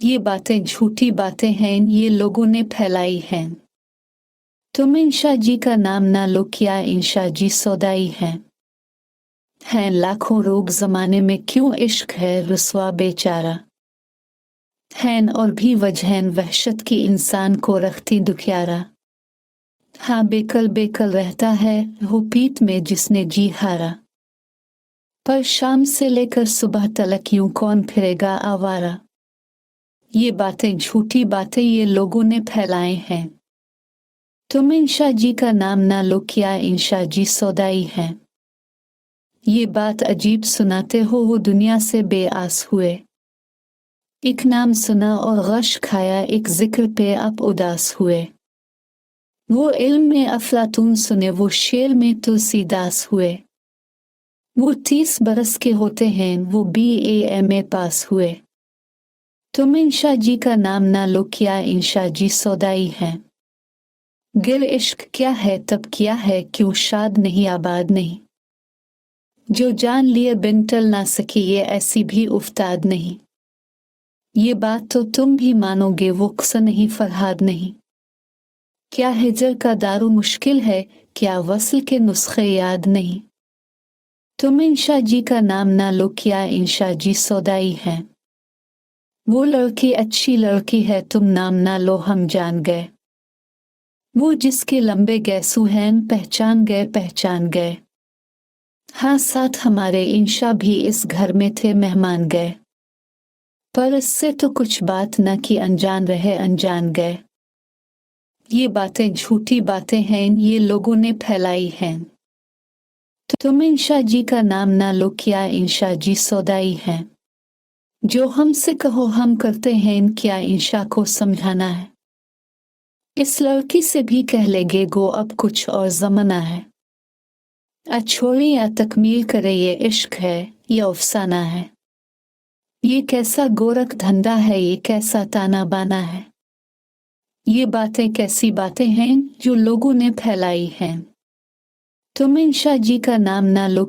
ये बातें झूठी बातें हैं, ये लोगों ने फैलाई हैं। तुम इंशा जी का नाम ना लो, क्या इंशा जी सौदाई हैं लाखों रोग जमाने में, क्यों इश्क है रुसवा बेचारा। हैं और भी वजहन वहशत की इंसान को रखती दुखियारा। हाँ बेकल बेकल रहता है हो पीत में जिसने जी हारा। पर शाम से लेकर सुबह तलक यूं कौन फिरेगा आवारा। ये बातें झूठी बातें ये लोगों ने फैलाए हैं। तुम इंशा जी का नाम ना लो, क्या इंशा जी सौदाई हैं। ये बात अजीब सुनाते हो, वो दुनिया से बेआस हुए। एक नाम सुना और गश खाया, एक जिक्र पे आप उदास हुए। वो इल्म में अफलातून सुने, वो शेर में तुलसीदास हुए। वो 30 बरस के होते हैं, वो BA MA पास हुए। तुम इंशा जी का नाम ना लो, क्या इंशा जी सौदाई हैं। गिर इश्क क्या है तब किया है, क्यों शाद नहीं आबाद नहीं। जो जान लिए बिन टल ना सकी, ये ऐसी भी उफ्ताद नहीं। ये बात तो तुम भी मानोगे, वो क़सा नहीं फरहाद नहीं। क्या हिजर का दारू मुश्किल है, क्या वस्ल के नुस्खे याद नहीं। तुम इंशा जी का नाम ना लो, क्या इंशा जी सौदाई हैं। वो लड़की अच्छी लड़की है, तुम नाम ना लो, हम जान गए। वो जिसके लंबे गैसू हैं, पहचान गए पहचान गए। हाँ साथ हमारे इंशा भी इस घर में थे, मेहमान गए। पर इससे तो कुछ बात न कि अनजान रहे अनजान गए। ये बातें झूठी बातें हैं, ये लोगों ने फैलाई हैं। तुम इंशा जी का नाम ना लो, क्या इंशा जी सौदाई हैं। जो हमसे कहो हम करते हैं, क्या इंशा को समझाना है। इस लड़की से भी कह लेगे गो, अब कुछ और ज़माना है। छोड़े या तकमील करे, ये इश्क है या अफसाना है। ये कैसा गोरख धंधा है, ये कैसा ताना बाना है। ये बातें कैसी बातें हैं जो लोगों ने फैलाई हैं। तुम इंशा जी का नाम ना लो,